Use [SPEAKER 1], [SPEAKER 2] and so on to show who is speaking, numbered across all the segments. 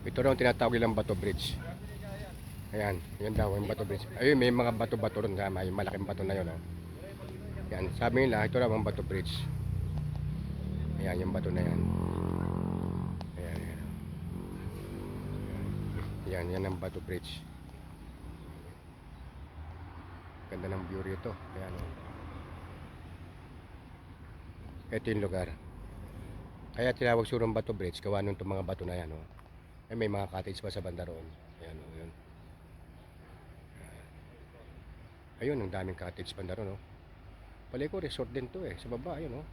[SPEAKER 1] Ito raw ang tinatawag nilang Bato Bridge. Ayan, yun daw yung Bato Bridge. Ayun, may mga bato-bato ron, may malaking bato na yun. Oh. Yan, sabi nila, ito raw ang Bato Bridge. Ayan, yung bato na yan. Ayan, ayan. Yan, yan ang Bato Bridge. Ganda ng view rito. Ayan, oh. Ito yung lugar. Kaya tinawag surong Bato Bridge, gawa nung itong mga bato na yan. Oh. Ay, may mga cottage pa sa banda roon. Ayan, oh, yun. Ayun, ang daming cottage banda roon. Oh. Palay ko, resort din to eh. Sa baba, ayun, oh.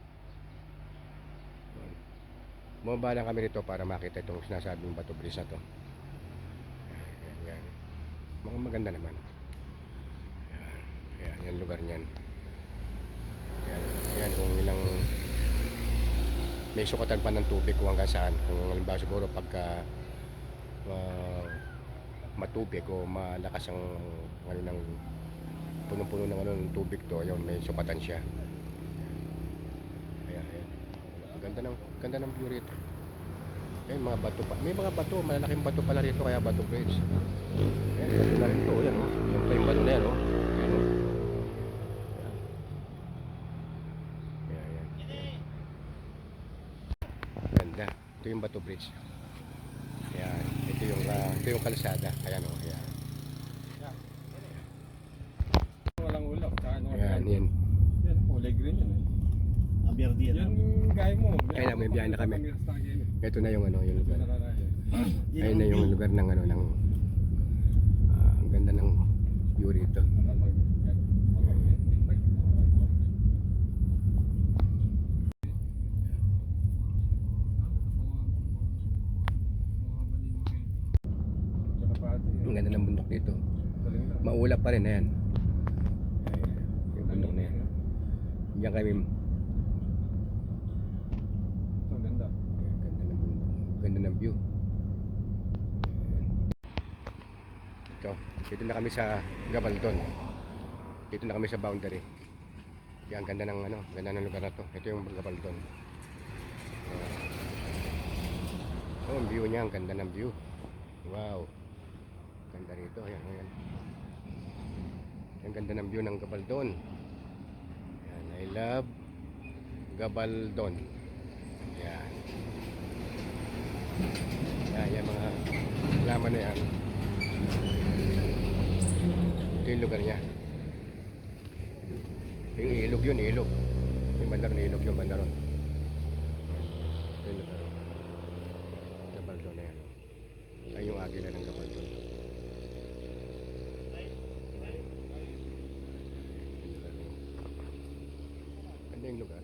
[SPEAKER 1] Bumaba lang kami rito para makita itong sinasabing Bato Bridge na to. Ayan, ayan. Mukhang maganda naman. Ayan, ayan, yan lugar niyan. Ayan, ayan kung ilang may sukatan pa ng tubig kung hanggang saan. Kung halimbawa siguro pagka matubig o malakas ang ano ng punong-puno ng ano ng tubig to, ayun, may sukatan siya. Ayan, ayan. Ganda ng view rito. Ayan, mga bato pa. May mga bato, malalaking bato pala rito kaya Bato Bridge. Ayan, bato na rin to. Ayan, oh. Yung pa yung bato na yan, oh. Ayan, oh. Ayan, ayan. Ganda. Ito yung Bato Bridge. Ayan, ito yung kalsada. Ayan, oh. Ayan.
[SPEAKER 2] Walang ulap.
[SPEAKER 1] Ayan, yan.
[SPEAKER 2] Yan, kulay green yan.
[SPEAKER 3] Abiyardi yan.
[SPEAKER 2] Yan gaya mo.
[SPEAKER 1] Ayan, may biyahe na kami. Ito na yung ano, yung lugar.
[SPEAKER 3] Yan
[SPEAKER 1] Ayun na yung lugar ng ano, ng ang ganda ng view rito. Ang ganda ng bundok dito. Maulap pa rin, ayan. Ayan, yung bundok na yan. Diyan kami.
[SPEAKER 2] Ang ganda.
[SPEAKER 1] Ayan, ganda ng bundok. Ganda ng view. Ito, dito na kami sa Gabaldon. Dito na kami sa boundary. Yan, ganda ng ano, ganda ng lugar na to. Ito yung Gabaldon. Oh, ang view niya, ang ganda ng view. Wow. Ganda rito, ayan, ayan. Ang ganda ng view ng Gabaldon. Ayan, I love Gabaldon. Ayan. Ayan, yan mga laman na yan. Ito yung lugar niya. Yung ilog yun, ilog. Yung bandaron, ilog yung bandaron. Ito yung lugar. Gabaldon na yan. Ay, yung agila ng Gabaldon. Ganda yung lugar.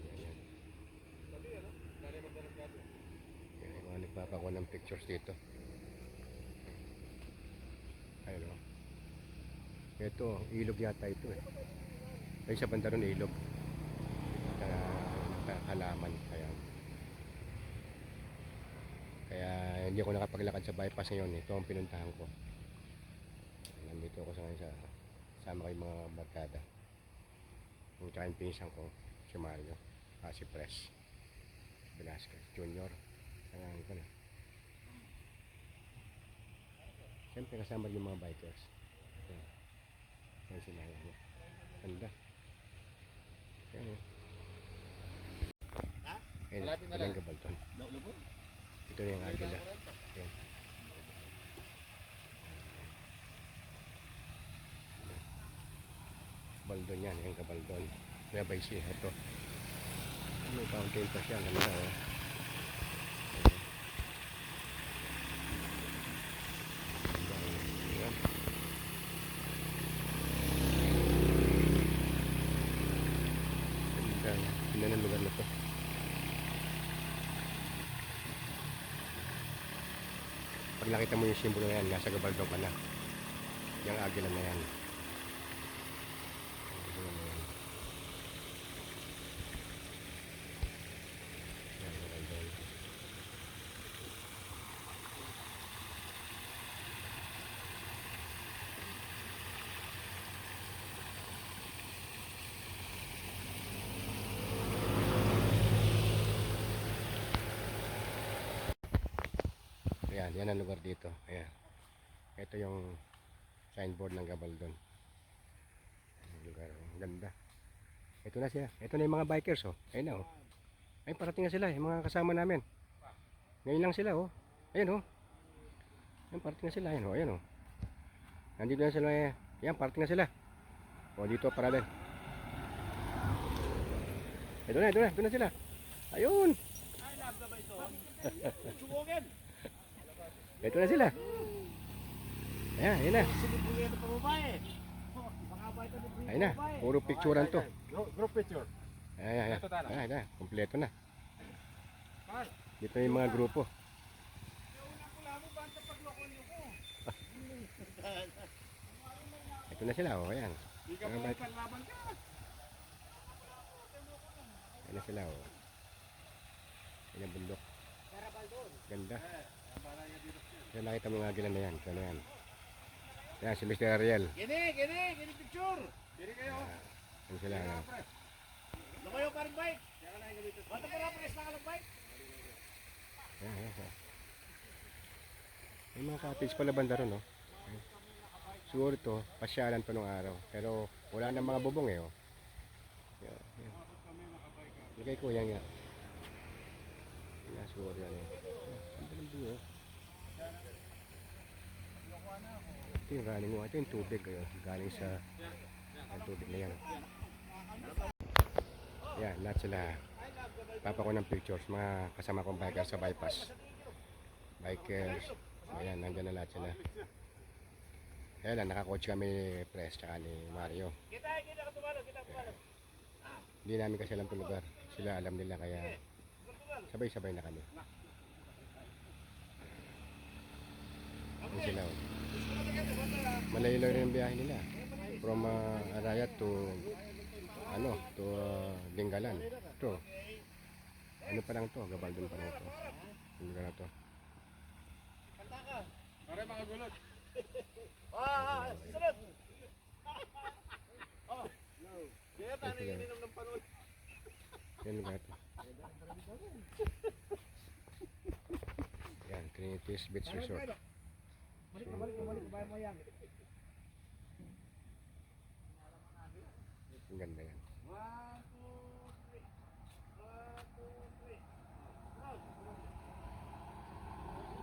[SPEAKER 1] Yan, yan. Yan, yung mga nagpapakuha ng pictures dito. Ayun, o. Ito, ilog yata ito eh. Ay, sa bandaron ilog. Halaman. Kaya hindi ako nakapaglakad sa bypass ngayon. Ito ang pinuntahan ko. Nandito ako sa ngayon sama kay mga barkada. Yung kain pinsan ko, si Mario, si Pres Velasquez Jr. Ayan ko na. Siyempre kasama yung mga bikers. Ayan sila. Ganda. Ayan. Ayan ang Gabaldon. Ito na yung agila. Ayan. Gabaldon yan, yung Gabaldon. Kaya by sea, ito. May fountain pa siya, ganda oh. Ayan. Ayan. Ganda ng lugar na to. Pag nakita mo yung simbolo na yan, nasa Gabaldon ka na. Yung agila na yan. Ayan, yan ang lugar dito. Ayan. Ito yung signboard ng Gabaldon. Ang lugar, ang ganda. Ito na siya. Ito na yung mga bikers, oh. Ayun na, oh. Ayun, parating na sila, yung mga kasama namin. Ngayon lang sila, oh. Ayun, oh. Ayun, parating na sila. Ayun, oh. Ayun, oh. Nandito na sila, eh. Ayan, parating na sila. O, dito, para din. Ito na sila. Ayun. Ito na sila. Ayan, ayun na. Ayun na, puro picturean to.
[SPEAKER 2] Group picture.
[SPEAKER 1] Ayan, ayan. Ayan, ayan. Kompleto na. Dito na yung mga grupo. Ito na sila, oh. Ayan. Ayan na sila, oh. Ayan ang bundok. Ganda. Yan, nakita mo nga gilan na yan. Ito na yan. Yan, si Mr. Ariel.
[SPEAKER 3] Gini picture.
[SPEAKER 2] Kiri kayo.
[SPEAKER 1] Yan sila. Ayan.
[SPEAKER 3] Lumayo ka rin bike. Bato ka na press na ka ng bike.
[SPEAKER 1] Ayan, ayan, ayan. May mga cottage pala banda ron, oh. Ayan. Siguro to, pasyalan to nung araw. Pero wala na mga bubong, eh, oh. Yan, yan. Lagay ko yan, yan. Yan, siguro yan, eh. Ang dalang buo. Ito yung running water, ito yung tubig, oh. Galing sa tubig na yan. Yan, lahat sila. Papa ko ng pictures, mga kasama kong bikers sa bypass. Bikers. Ayan, nandyan na lahat sila. Ayan lang, nakakoach kami ni Pres tsaka ni Mario. Hindi namin kasi alam itong lugar. Sila alam nila kaya sabay-sabay na kami. Ayan sila, oh. Malayo-layo rin ang biyahe nila. From Arayat to Dingalan. Ito. Ano pa lang to? Gabaldon pa lang to. Ang lugar na to.
[SPEAKER 2] Pare mga gulot.
[SPEAKER 3] Sunod. Kaya
[SPEAKER 1] Ito
[SPEAKER 3] tayo
[SPEAKER 1] yan.
[SPEAKER 3] ininom ng panon.
[SPEAKER 1] Yan lugar to. Yan, Trinity's Beach Resort. Ang ganda yan.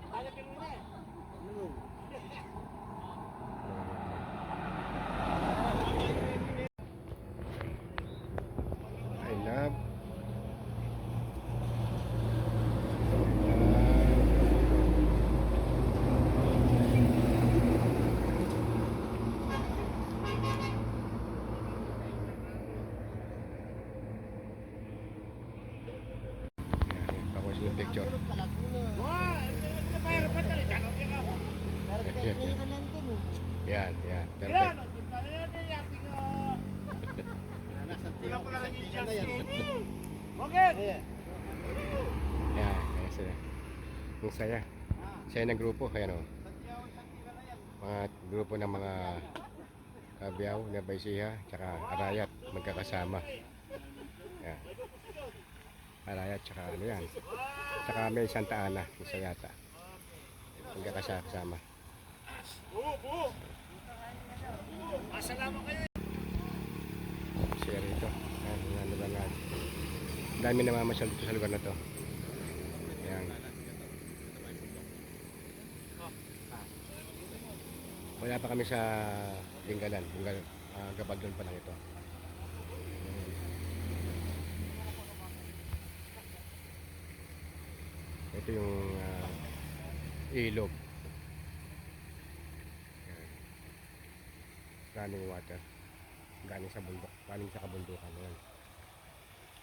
[SPEAKER 3] Kaya ka muna eh.
[SPEAKER 1] I love tapos yung picture. Yan, yan. Perfect.
[SPEAKER 3] Okay.
[SPEAKER 1] Yan, kaya sila. Ang saya. Saya ng grupo, kaya no. Mga grupo ng mga Kabiyaw, Nabaysiha, tsaka Arayat, magkakasama. Yan. Arayat, tsaka ano yan. Tsaka may Santa Ana, isa yata. Magkakasama.
[SPEAKER 3] Masalamat kayo.
[SPEAKER 1] Share ito. Yan, ano ba nga. Dami namamasyal dito sa lugar na to. Yan. Wala pa kami sa Dingalan. Gabaldon pa lang ito. Ito yung ilog. Yan. Running water. Galing sa bundok. Galing sa kabundukan. Yan.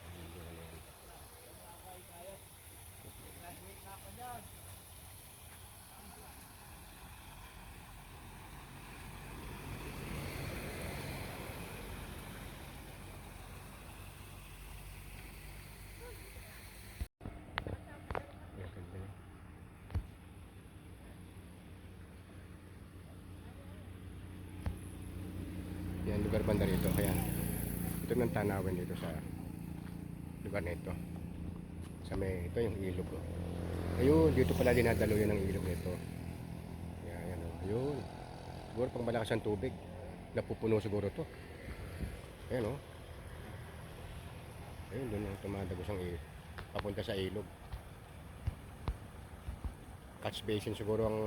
[SPEAKER 1] Kabundukan na yan. Yan, ganda yan. Yan, lugar banda rito. Kaya ito ng tanawin dito sa lugar na ito. Ito yung ilog. Oh. Ayun, dito pala dinadalo yun ng ilog nito. Yan, oh. Ayun. Siguro pag malakas ang tubig, napupuno siguro to. Ayan oh. Ayun, doon ang tumadagos ang ilog. Papunta sa ilog. Catch basin siguro ang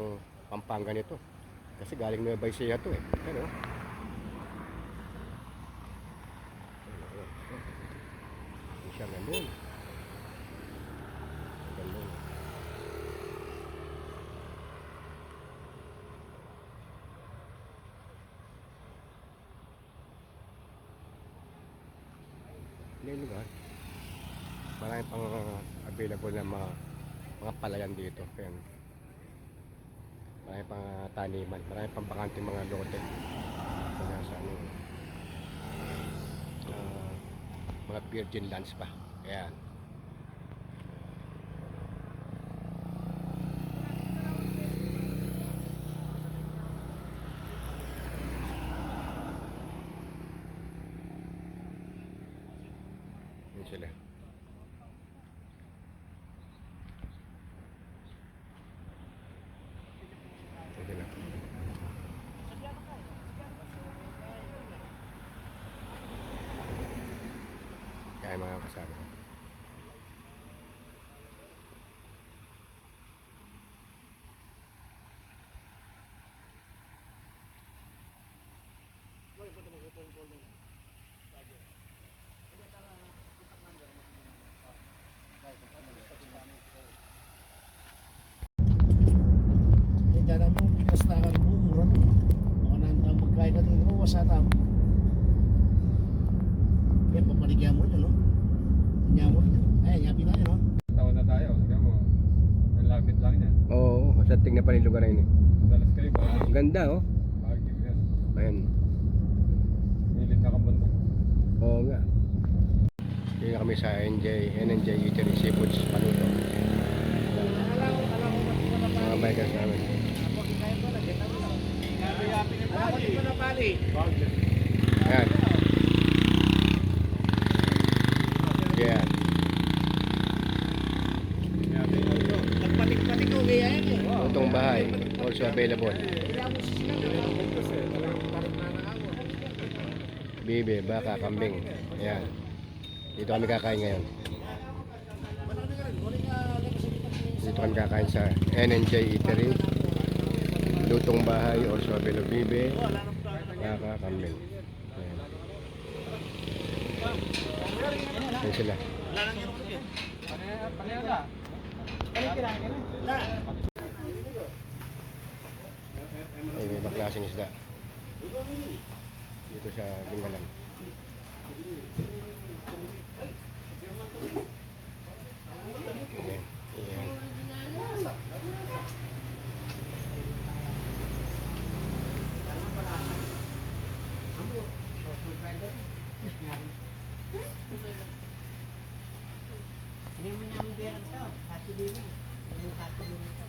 [SPEAKER 1] Pampanga nito. Kasi galing Nueva Ecija to eh. Ayan oh. Hindi siya ganun. Ganun. Yung lugar, marami pang available na mga palayan dito. Ayan. Marami pang taniman, marami pang bakante mga lote. Kaya sa ano, mga virgin lands pa. Ayan. Yun sila. Yun sila. Kaya mga kasama.
[SPEAKER 3] Diyan mo, bigas na kan mo, mura no. Mga nandang magkain natin, wasa tamo. Kaya papaligyan mo yun, no? Tingnan mo yun. Ay, yapi na yun, no?
[SPEAKER 2] Taon na tayo. Tingnan mo. Ang lapit lang yan.
[SPEAKER 1] Oo, kasi tingnan pa rin yung lugar na yun eh.
[SPEAKER 2] Dalas kayo ba?
[SPEAKER 1] Ang ganda oh.
[SPEAKER 2] Bagyo yan.
[SPEAKER 1] Ayan.
[SPEAKER 2] Milit na kabundok.
[SPEAKER 1] Oo nga. Dito na kami sa NNJ Eatery Seafoods Paluto. Mga bikers namin. Ayan. Yeah.
[SPEAKER 3] Nagpatik-patik ko, kaya yan eh.
[SPEAKER 1] Lutong bahay. Also available. Bibe, baka, kambing. Ayan. Dito kami kakain ngayon. Dito kami kakain sa NNJ Eatery. Lutong bahay, also available. Bibe, baka, kambing. Ayan. Ayan sila. Ay, may ibang klaseng isda. Dito sa Lingalan. Ayan. Ayan.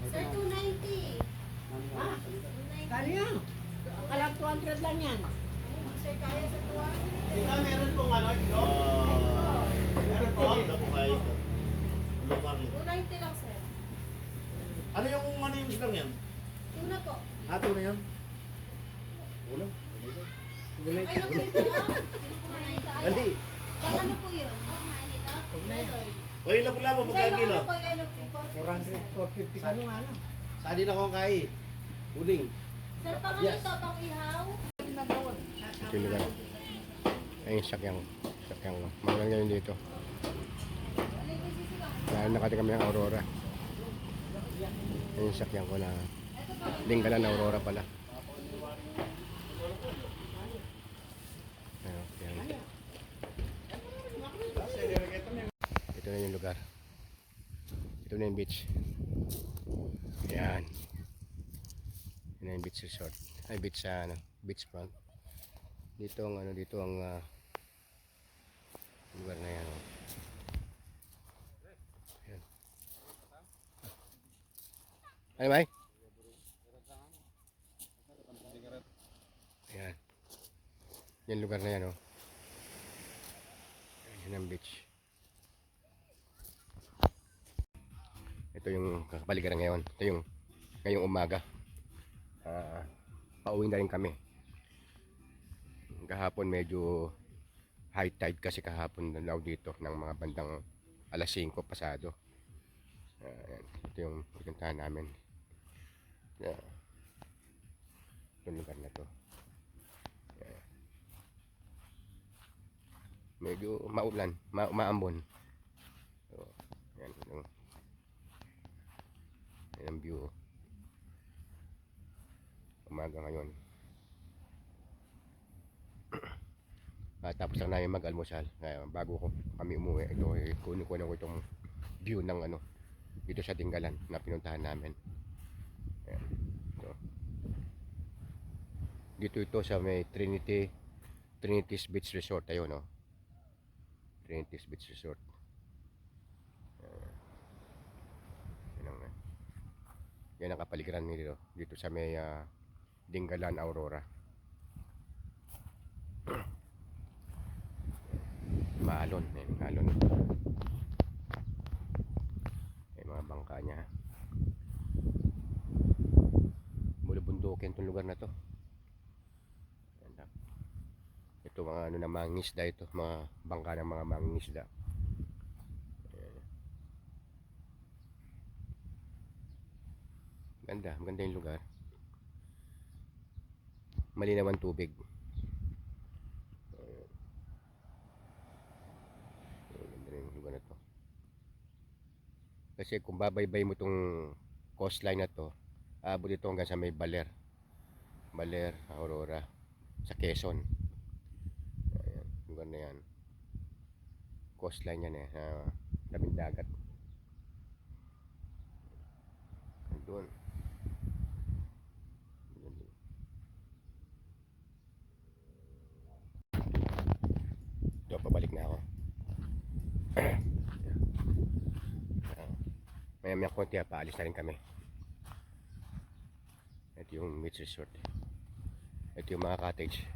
[SPEAKER 4] Sir, 290.
[SPEAKER 5] Kali yan. Alam 200 lang yan.
[SPEAKER 4] Sir, kaya sa 200.
[SPEAKER 3] Meron pong ano, meron po, nakukay ito.
[SPEAKER 4] 290 lang, sir.
[SPEAKER 3] Ano yung islang yan?
[SPEAKER 4] Tuna po.
[SPEAKER 3] Ato na yan? Ulo?
[SPEAKER 4] Ay, nakulito lang.
[SPEAKER 3] Hindi.
[SPEAKER 4] Pag ano po yun?
[SPEAKER 3] O yung lapu-lapu, magkano kilo?
[SPEAKER 5] 400, 450 ka nung ano.
[SPEAKER 3] Saan din ako kay? Uling.
[SPEAKER 4] Sir, pang ano ito? Pang ihaw?
[SPEAKER 1] Ito yung lugar. Ayun, sakyang. Sakyang. Magulang ngayon dito. Dahil nakating kami ng Aurora. Ayun, sakyang ko na Lingalan na Aurora pala. Ayun, yan. Ito na yung lugar. Ito na yung beach. Ayan. Ito na yung beach resort. Ay, beach sa ano, beach front. Dito ang ano, dito ang lugar na yan. Oh. Ayan. Ay, may? Ayan. Yan lugar na yan, oh. Ayan ang beach. ito yung kapaligiran ngayon. Ito yung ngayong umaga. Pauwi na rin kami. Kahapon medyo high tide kasi kahapon daw dito ng mga bandang alas 5 pasado. Ayan. Ito yung pinuntahan namin. Itong lugar na to. Ayan. Medyo maulan, maambon. So, ayan, ayan ang view. Umaga ngayon. Tapos lang namin mag-almusal. Bago kami umuwi, ito kunin ko itong view ng dito sa Dingalan na pinuntahan namin. Ayan. Dito ito sa may Trinity's Beach Resort. Ayun, no? Trinity's Beach Resort. Yan ang kapaligiran nito dito sa may Dingalan, Aurora. Maalon, alon. May mga bangka niya. Bulubundukin itong lugar na to. Ito mga na mangingisda ito, mga bangka ng mga mangingisda. Maganda yung lugar. Malinaw ang tubig. Maganda yung lugar na to. Kasi kung babaybay mo tong coastline na to, aabot ito hanggang sa may Baler, Aurora, sa Quezon. Ayan, lugar na yan. Coastline yan sa tabing dagat. Doon. Ito, pabalik na ako. Maya konti paalis na rin kami. Ito yung beach resort. Ito yung mga cottage.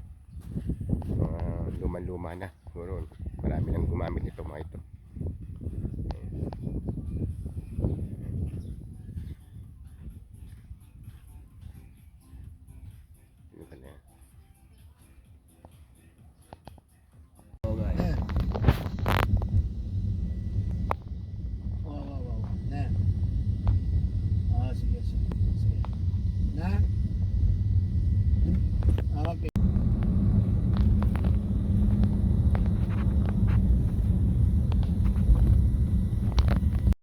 [SPEAKER 1] Mga luman-luma na. Siguro marami nang gumamit nito mga ito.